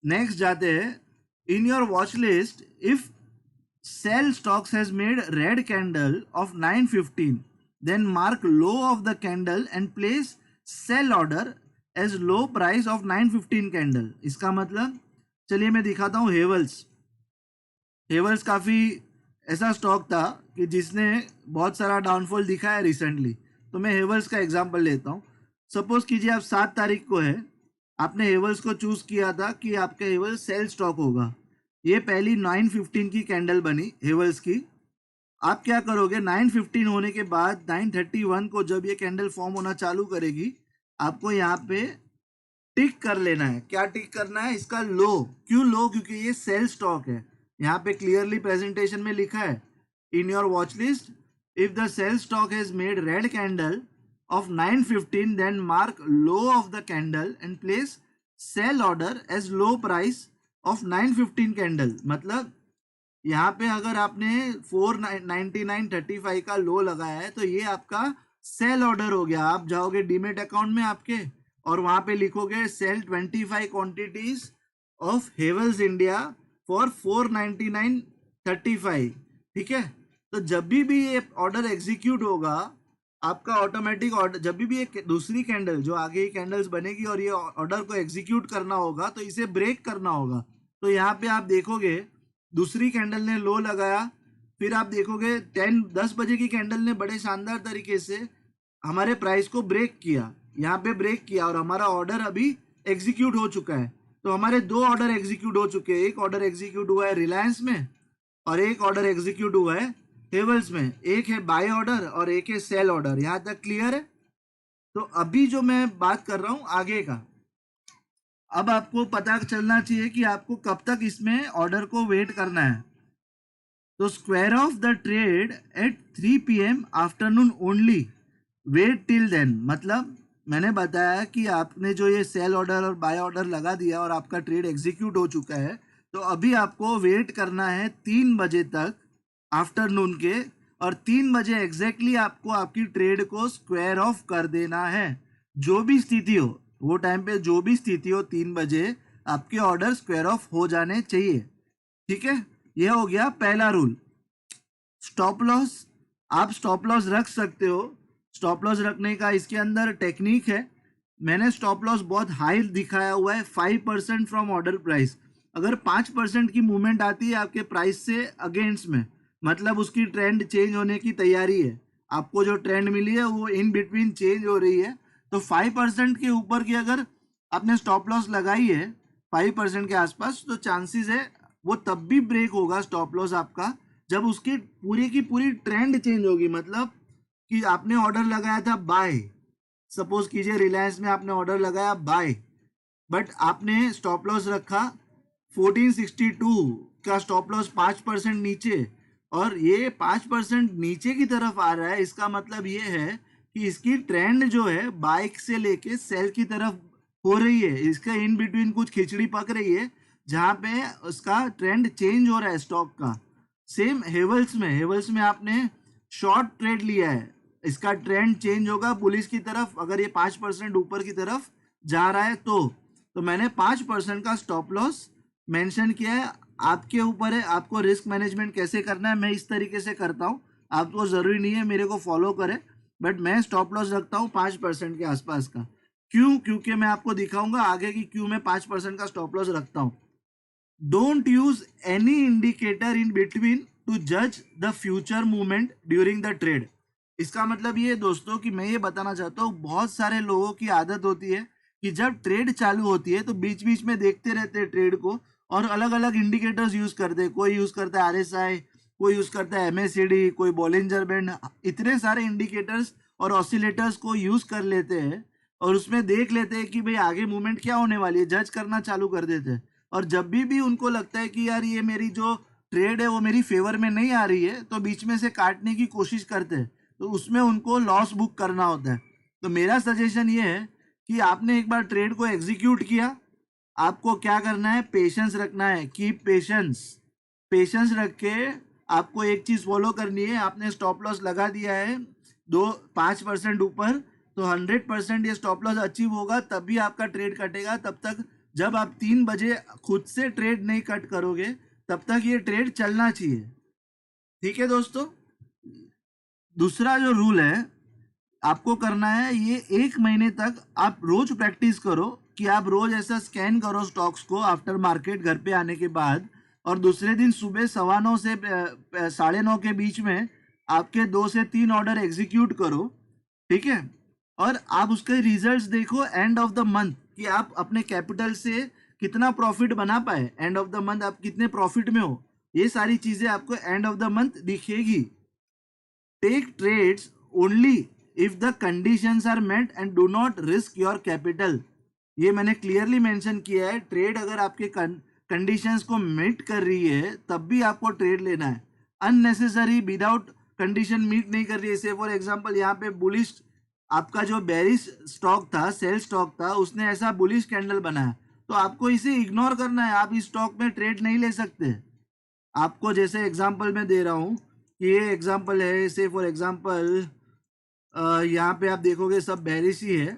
नेक्स्ट जाते हैं, in your watch list if sell stocks has made red candle of 9:15, then mark low of the candle and place sell order as low price of 915 candle. इसका मतलब चलिए मैं दिखाता हूँ। हेवल्स काफ़ी ऐसा स्टॉक था कि जिसने बहुत सारा डाउनफॉल दिखाया रिसेंटली। तो मैं हेवल्स का एग्जांपल लेता हूँ। सपोज कीजिए आप 7 तारीख को है, आपने हेवल्स को चूज किया था कि आपका हेवल्स सेल स्टॉक होगा। ये पहली 915 की कैंडल बनी हेवल्स की। आप क्या करोगे, 915 होने के बाद 931 को जब ये कैंडल फॉर्म होना चालू करेगी, आपको यहाँ पे टिक कर लेना है। क्या टिक करना है, इसका लो। क्यों लो, क्योंकि ये सेल स्टॉक है। यहाँ पे क्लियरली प्रेजेंटेशन में लिखा है, in your watch list if the sell stock has made red candle of 915 then mark low of the candle and place sell order as low price of 915 candle. मतलब यहाँ पे अगर आपने 499.35 का लो लगाया है तो ये आपका सेल ऑर्डर हो गया। आप जाओगे डीमेट अकाउंट में आपके और वहां पे लिखोगे sell 25 quantities of Havells India for 499.35। ठीक है, तो जब भी ये ऑर्डर एग्जीक्यूट होगा आपका ऑटोमेटिक ऑर्डर, जब भी एक दूसरी कैंडल जो आगे ही कैंडल्स बनेगी और ये ऑर्डर को एग्जीक्यूट करना होगा तो इसे ब्रेक करना होगा। तो यहाँ पे आप देखोगे दूसरी कैंडल ने लो लगाया, फिर आप देखोगे 10 बजे की कैंडल ने बड़े शानदार तरीके से हमारे प्राइस को ब्रेक किया, यहाँ पे ब्रेक किया और हमारा ऑर्डर अभी एग्जीक्यूट हो चुका है। तो हमारे 2 ऑर्डर एग्जीक्यूट हो चुके हैं। एक ऑर्डर एग्जीक्यूट हुआ है रिलायंस में और एक ऑर्डर एग्जीक्यूट हुआ है हेवल्स में। एक है बाय ऑर्डर और एक है सेल ऑर्डर। यहाँ तक क्लियर है? तो अभी जो मैं बात कर रहा हूँ आगे का, अब आपको पता चलना चाहिए कि आपको कब तक इसमें ऑर्डर को वेट करना है। तो square off the trade at 3 PM afternoon only, wait till then. मतलब मैंने बताया कि आपने जो ये सेल ऑर्डर और बाय ऑर्डर लगा दिया और आपका ट्रेड एग्जीक्यूट हो चुका है, तो अभी आपको वेट करना है 3 बजे तक आफ्टरनून के, और 3 बजे एग्जैक्टली आपको आपकी ट्रेड को स्क्वायर ऑफ कर देना है। जो भी स्थिति हो वो टाइम पे, जो भी स्थिति हो 3 बजे आपके ऑर्डर स्क्वायर ऑफ हो जाने चाहिए। ठीक है, यह हो गया पहला रूल। स्टॉप लॉस, आप स्टॉप लॉस रख सकते हो। स्टॉप लॉस रखने का इसके अंदर टेक्निक है। मैंने स्टॉप लॉस बहुत हाई दिखाया हुआ है, 5% फ्रॉम ऑर्डर प्राइस। अगर 5% की मूवमेंट आती है आपके प्राइस से अगेंस्ट में, मतलब उसकी ट्रेंड चेंज होने की तैयारी है। आपको जो ट्रेंड मिली है वो इन बिटवीन चेंज हो रही है, तो 5% के ऊपर की अगर आपने स्टॉप लॉस लगाई है 5% के आसपास, तो चांसेस है वो तब भी ब्रेक होगा स्टॉप लॉस आपका जब उसकी पूरी की पूरी ट्रेंड चेंज होगी। मतलब कि आपने ऑर्डर लगाया था बाय, सपोज कीजिए रिलायंस में आपने ऑर्डर लगाया बाय, बट आपने स्टॉप लॉस रखा 1462 का स्टॉप लॉस 5% नीचे, और ये 5% नीचे की तरफ आ रहा है। इसका मतलब ये है कि इसकी ट्रेंड जो है बाइक से लेके सेल की तरफ हो रही है। इसका इन बिटवीन कुछ खिचड़ी पक रही है जहां पे उसका ट्रेंड चेंज हो रहा है स्टॉक का। सेम हेवल्स में आपने शॉर्ट ट्रेड लिया है, इसका ट्रेंड चेंज होगा पुलिस की तरफ अगर ये 5% ऊपर की तरफ जा रहा है तो मैंने 5% का स्टॉप लॉस मेंशन किया है। आपके ऊपर है आपको रिस्क मैनेजमेंट कैसे करना है। मैं इस तरीके से करता हूँ, आपको ज़रूरी नहीं है मेरे को फॉलो करें, बट मैं स्टॉप लॉस रखता हूँ 5% के आसपास का। क्यों? क्योंकि मैं आपको दिखाऊंगा आगे की क्यों मैं 5% का स्टॉप लॉस रखता हूँ। Don't use any indicator in between to जज the future movement during the trade. इसका मतलब ये है दोस्तों कि मैं ये बताना चाहता हूँ, बहुत सारे लोगों की आदत होती है कि जब ट्रेड चालू होती है तो बीच बीच में देखते रहते हैं ट्रेड को और अलग अलग इंडिकेटर्स यूज करते हैं। कोई यूज करता है आरएसआई, कोई यूज करता है एमएसीडी, कोई बॉलिंजर बैंड, इतने सारे इंडिकेटर्स और ऑसिलेटर्स को यूज कर लेते हैं और उसमें देख लेते हैं कि भाई आगे मूवमेंट क्या होने वाली है, जज करना चालू कर देते हैं। और जब भी उनको लगता है कि यार ये मेरी जो ट्रेड है वो मेरी फेवर में नहीं आ रही है, तो बीच में से काटने की कोशिश करते हैं, तो उसमें उनको लॉस बुक करना होता है। तो मेरा सजेशन ये है कि आपने एक बार ट्रेड को एग्जीक्यूट किया, आपको क्या करना है, पेशेंस रखना है। कीप पेशेंस, पेशेंस रख के आपको एक चीज फॉलो करनी है। आपने स्टॉप लॉस लगा दिया है 5% ऊपर, तो 100% ये स्टॉप लॉस अचीव होगा तभी आपका ट्रेड कटेगा। तब तक जब आप 3 बजे खुद से ट्रेड नहीं कट करोगे तब तक ये ट्रेड चलना चाहिए। ठीक है दोस्तों, दूसरा जो रूल है, आपको करना है ये 1 महीने तक आप रोज प्रैक्टिस करो कि आप रोज ऐसा स्कैन करो स्टॉक्स को आफ्टर मार्केट घर पे आने के बाद, और दूसरे दिन सुबह 9:15 से 9:30 के बीच में आपके 2 से 3 ऑर्डर एग्जीक्यूट करो, ठीक है। और आप उसके रिजल्ट्स देखो एंड ऑफ द मंथ कि आप अपने कैपिटल से कितना प्रॉफिट बना पाए, एंड ऑफ द मंथ आप कितने प्रॉफिट में हो, ये सारी चीजें आपको एंड ऑफ द मंथ दिखेगी। Take trades only if the conditions are met and do not risk your capital. ये मैंने क्लियरली मेंशन किया है, ट्रेड अगर आपके कंडीशंस को मीट कर रही है तब भी आपको ट्रेड लेना है। अननेसेसरी विदाउट कंडीशन मीट नहीं कर रही है, जैसे फॉर एग्जांपल यहाँ पे बुलिश आपका जो बेरिश स्टॉक था, सेल स्टॉक था, उसने ऐसा बुलिश कैंडल बनाया, तो आपको इसे इग्नोर करना है, आप इस स्टॉक में ट्रेड नहीं ले सकते। आपको जैसे एग्जांपल मैं दे रहा हूँ कि ये एग्जांपल है, से फॉर एग्जांपल यहाँ पे आप देखोगे सब बेरिश ही है,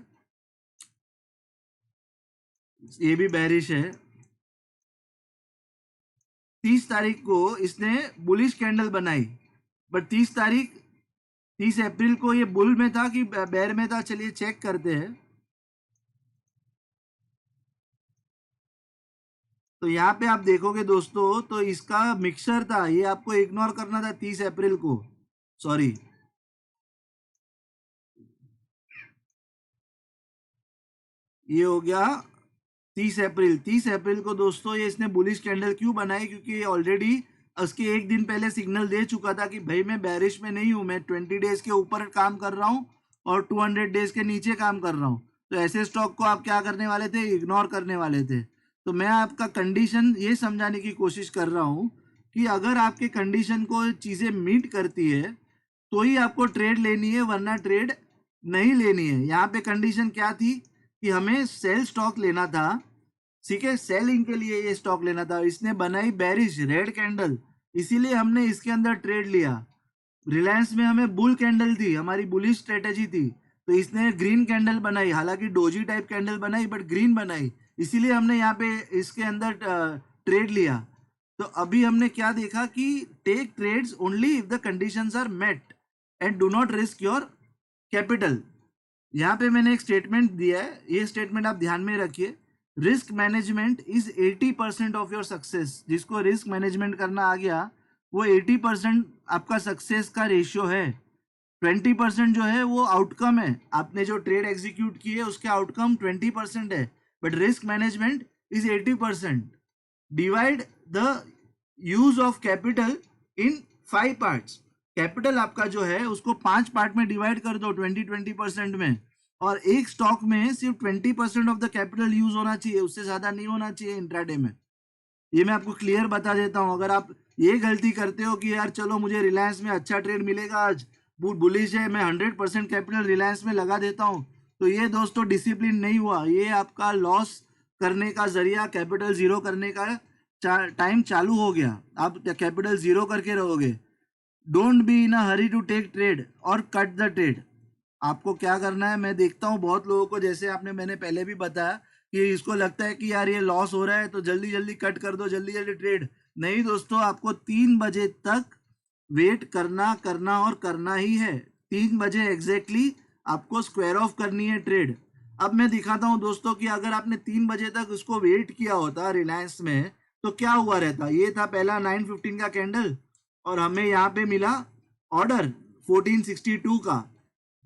ये भी बेरिश है। 30 तारीख को इसने बुलिश कैंडल बनाई, बट 30 अप्रैल को ये बुल में था कि बेर में था, चलिए चेक करते हैं। तो यहाँ पे आप देखोगे दोस्तों, तो इसका मिक्सर था, ये आपको इग्नोर करना था 30 अप्रैल को, सॉरी, ये हो गया 30 अप्रैल को दोस्तों ये इसने बुलिश कैंडल क्यों बनाई, क्योंकि ये ऑलरेडी उसके एक दिन पहले सिग्नल दे चुका था कि भाई मैं बेरिश में नहीं हूं, मैं 20 डेज के ऊपर काम कर रहा हूं और 200 डेज के नीचे काम कर रहा हूं। तो ऐसे स्टॉक को आप क्या करने वाले थे, इग्नोर करने वाले थे। तो मैं आपका कंडीशन ये समझाने की कोशिश कर रहा हूँ कि अगर आपके कंडीशन को चीज़ें मीट करती है तो ही आपको ट्रेड लेनी है, वरना ट्रेड नहीं लेनी है। यहाँ पे कंडीशन क्या थी कि हमें सेल स्टॉक लेना था, ठीक है, सेलिंग के लिए ये स्टॉक लेना था, इसने बनाई बेरिश रेड कैंडल, इसीलिए हमने इसके अंदर ट्रेड लिया। रिलायंस में हमें बुल कैंडल थी, हमारी बुलिश स्ट्रेटेजी थी, तो इसने ग्रीन कैंडल बनाई, हालांकि डोजी टाइप कैंडल बनाई बट ग्रीन बनाई, इसीलिए हमने यहाँ पे इसके अंदर ट्रेड लिया। तो अभी हमने क्या देखा कि take trades only if the conditions are met and do not risk your capital. यहाँ पे मैंने एक स्टेटमेंट दिया है, ये स्टेटमेंट आप ध्यान में रखिए। Risk management is 80% of your success. जिसको रिस्क मैनेजमेंट करना आ गया वो 80% आपका सक्सेस का रेशियो है। 20% जो है वो आउटकम है, आपने जो ट्रेड एग्जीक्यूट की है उसके आउटकम 20% है, but risk management is 80%। Divide the use of capital in 5 parts. Capital आपका जो है उसको 5 पार्ट में डिवाइड कर दो 20-20% में, और एक स्टॉक में सिर्फ 20% ऑफ द कैपिटल यूज होना चाहिए, उससे ज्यादा नहीं होना चाहिए इंट्राडे में। ये मैं आपको क्लियर बता देता हूँ। अगर आप ये गलती करते हो कि यार चलो मुझे रिलायंस में अच्छा ट्रेड मिलेगा आज, बुलिश है, मैं 100% कैपिटल रिलायंस में लगा देता हूँ, तो ये दोस्तों डिसिप्लिन नहीं हुआ, ये आपका लॉस करने का जरिया, कैपिटल जीरो करने का टाइम चालू हो गया, आप कैपिटल जीरो करके रहोगे। Don't be in a hurry to take trade और कट द ट्रेड। आपको क्या करना है, मैं देखता हूँ बहुत लोगों को, जैसे मैंने पहले भी बताया कि इसको लगता है कि यार ये लॉस हो रहा है तो जल्दी जल्दी कट कर दो, जल्दी जल्दी ट्रेड। नहीं दोस्तों, आपको 3 बजे तक वेट करना करना और करना ही है। 3 बजे एग्जैक्टली आपको स्क्वायर ऑफ करनी है ट्रेड। अब मैं दिखाता हूँ दोस्तों कि अगर आपने 3 बजे तक उसको वेट किया होता रिलायंस में तो क्या हुआ रहता। ये था पहला 9:15 का कैंडल और हमें यहाँ पे मिला ऑर्डर 1462 का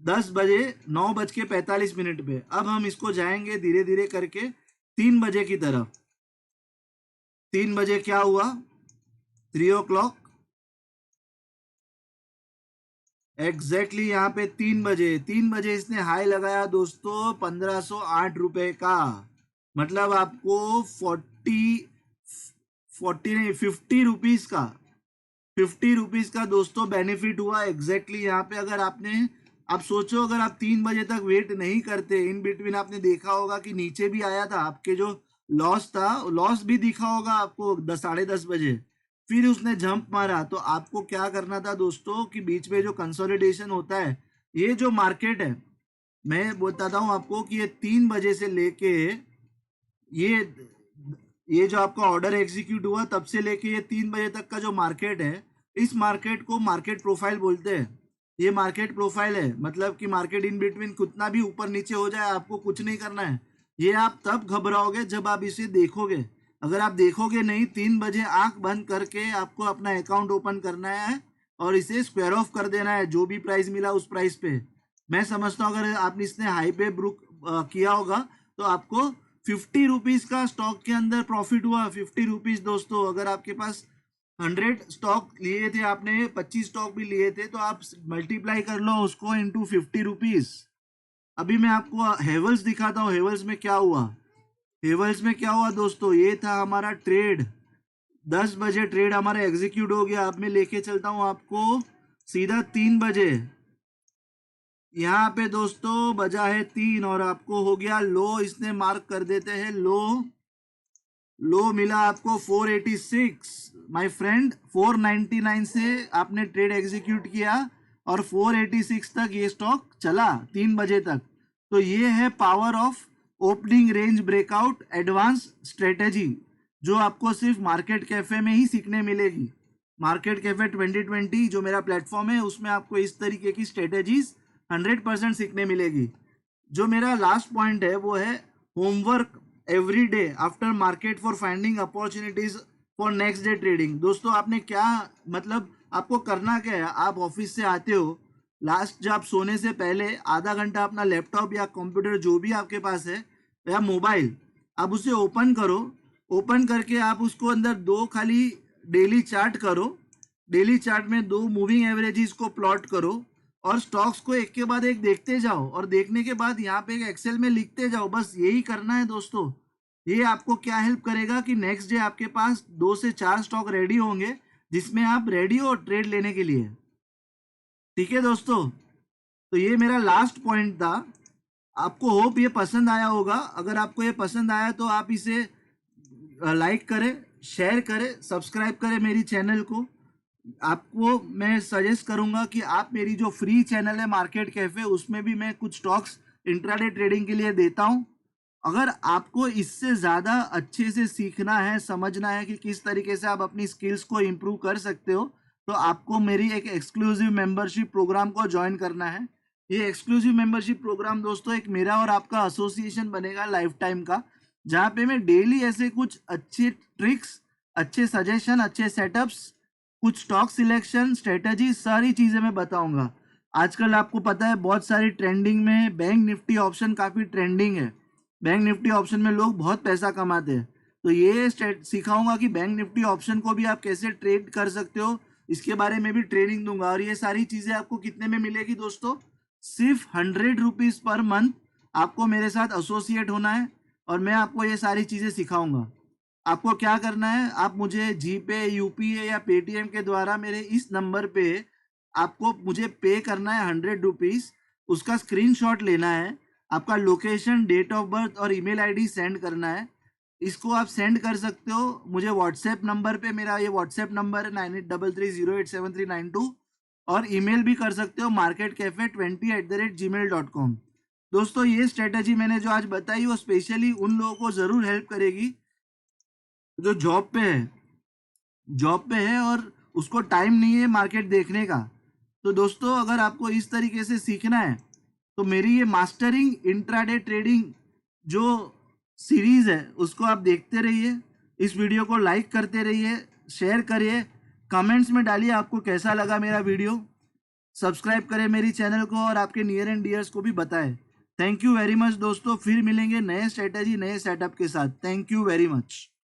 10 बजे 9:45 पे। अब हम इसको जाएंगे धीरे धीरे करके 3 बजे की तरफ। 3 बजे क्या हुआ, 3 o'clock एग्जैक्टली यहाँ पे 3 बजे इसने हाई लगाया दोस्तों 1508 रुपए का। मतलब आपको 40 नहीं 50 रुपीज का, 50 रुपीज का दोस्तों बेनिफिट हुआ एग्जैक्टली यहाँ पे। अगर आपने, आप सोचो अगर आप 3 बजे तक वेट नहीं करते, इन बिटवीन आपने देखा होगा कि नीचे भी आया था, आपके जो लॉस था लॉस भी दिखा होगा आपको 10 साढ़े 10 बजे, फिर उसने जंप मारा, तो आपको क्या करना था दोस्तों कि बीच में जो कंसोलिडेशन होता है, ये जो मार्केट है, मैं बताता हूँ आपको कि ये 3 बजे से लेके ये ये जो आपका ऑर्डर एग्जीक्यूट हुआ तब से लेके ये 3 बजे तक का जो मार्केट है, इस मार्केट को मार्केट प्रोफाइल बोलते हैं। ये मार्केट प्रोफाइल है, मतलब कि मार्केट इन बिटवीन कितना भी ऊपर नीचे हो जाए आपको कुछ नहीं करना है। ये आप तब घबराओगे जब आप इसे देखोगे। अगर आप देखोगे नहीं, 3 बजे आंख बंद करके आपको अपना अकाउंट ओपन करना है और इसे स्क्वायर ऑफ कर देना है जो भी प्राइस मिला उस प्राइस पे। मैं समझता हूँ अगर आपने इसने हाई पे ब्रुक किया होगा तो आपको 50 रुपीज का स्टॉक के अंदर प्रॉफिट हुआ। 50 रुपीज दोस्तों, अगर आपके पास 100 स्टॉक लिए थे आपने, 25 स्टॉक भी लिए थे, तो आप मल्टीप्लाई कर लो उसको इंटू 50 रुपीज। अभी मैं आपको हेवल्स दिखाता हूँ हेवल्स में क्या हुआ। हेवल्स में क्या हुआ दोस्तों, ये था हमारा ट्रेड। 10 बजे ट्रेड हमारा एग्जीक्यूट हो गया। अब मैं लेके चलता हूँ आपको सीधा 3 बजे। यहाँ पे दोस्तों बजा है 3 और आपको हो गया लो, इसने मार्क कर देते हैं लो। लो मिला आपको 486 माय फ्रेंड। 499 से आपने ट्रेड एग्जीक्यूट किया और 486 तक ये स्टॉक चला 3 बजे तक। तो ये है power of opening range breakout advance strategy, जो आपको सिर्फ मार्केट कैफे में ही सीखने मिलेगी। मार्केट कैफे 2020 जो मेरा प्लेटफॉर्म है, उसमें आपको इस तरीके की स्ट्रेटेजीज 100% सीखने मिलेगी। जो मेरा लास्ट पॉइंट है वो है homework every day after market for finding opportunities for next day trading. दोस्तों आपने क्या, मतलब आपको करना क्या है, आप ऑफिस से आते हो, लास्ट जब आप सोने से पहले आधा घंटा अपना लैपटॉप या कंप्यूटर जो भी आपके पास है या मोबाइल, आप उसे ओपन करो। ओपन करके आप उसको अंदर दो खाली डेली चार्ट करो। डेली चार्ट में दो मूविंग एवरेजेस को प्लॉट करो और स्टॉक्स को एक के बाद एक देखते जाओ और देखने के बाद यहाँ पे एक एक्सेल में लिखते जाओ। बस यही करना है दोस्तों। ये आपको क्या हेल्प करेगा कि नेक्स्ट डे आपके पास 2 से 4 स्टॉक रेडी होंगे जिसमें आप रेडी हो ट्रेड लेने के लिए। ठीक है दोस्तों, तो ये मेरा लास्ट पॉइंट था। आपको होप ये पसंद आया होगा। अगर आपको ये पसंद आया तो आप इसे लाइक करें, शेयर करें, सब्सक्राइब करें मेरी चैनल को। आपको मैं सजेस्ट करूंगा कि आप मेरी जो फ्री चैनल है मार्केट कैफे, उसमें भी मैं कुछ स्टॉक्स इंट्राडे ट्रेडिंग के लिए देता हूं। अगर आपको इससे ज़्यादा अच्छे से सीखना है, समझना है कि किस तरीके से आप अपनी स्किल्स को इम्प्रूव कर सकते हो, तो आपको मेरी एक एक्सक्लूसिव मेंबरशिप प्रोग्राम को ज्वाइन करना है। ये एक्सक्लूसिव मेंबरशिप प्रोग्राम दोस्तों एक मेरा और आपका एसोसिएशन बनेगा लाइफ टाइम का, जहाँ पे मैं डेली ऐसे कुछ अच्छे ट्रिक्स, अच्छे सजेशन, अच्छे सेटअप्स, कुछ स्टॉक सिलेक्शन स्ट्रेटजी, सारी चीज़ें मैं बताऊंगा। आजकल आपको पता है बहुत सारी ट्रेंडिंग में बैंक निफ्टी ऑप्शन काफ़ी ट्रेंडिंग है। बैंक निफ्टी ऑप्शन में लोग बहुत पैसा कमाते हैं। तो ये सिखाऊंगा कि बैंक निफ्टी ऑप्शन को भी आप कैसे ट्रेड कर सकते हो, इसके बारे में भी ट्रेनिंग दूंगा। और ये सारी चीज़ें आपको कितने में मिलेगी दोस्तों, सिर्फ 100 रुपीज़ पर मंथ। आपको मेरे साथ एसोसिएट होना है और मैं आपको ये सारी चीज़ें सिखाऊंगा। आपको क्या करना है, आप मुझे जीपे, यूपीए या पेटीएम के द्वारा मेरे इस नंबर पे आपको मुझे पे करना है 100 रुपीज़। उसका स्क्रीनशॉट लेना है, आपका लोकेशन, डेट ऑफ बर्थ और ईमेल आईडी सेंड करना है। इसको आप सेंड कर सकते हो मुझे व्हाट्सएप नंबर पे। मेरा ये व्हाट्सएप नंबर है 9833087392। और ईमेल भी कर सकते हो marketcafe20@gmail.com। दोस्तों ये स्ट्रेटजी मैंने जो आज बताई वो स्पेशली उन लोगों को ज़रूर हेल्प करेगी जो जॉब पे है और उसको टाइम नहीं है मार्केट देखने का। तो दोस्तों अगर आपको इस तरीके से सीखना है तो मेरी ये मास्टरिंग इंट्राडे ट्रेडिंग जो सीरीज है उसको आप देखते रहिए। इस वीडियो को लाइक करते रहिए, शेयर करिए, कमेंट्स में डालिए आपको कैसा लगा मेरा वीडियो। सब्सक्राइब करें मेरी चैनल को और आपके नियर एंड डियर्स को भी बताएं। थैंक यू वेरी मच दोस्तों, फिर मिलेंगे नए स्ट्रेटजी, नए सेटअप के साथ। Thank you very much.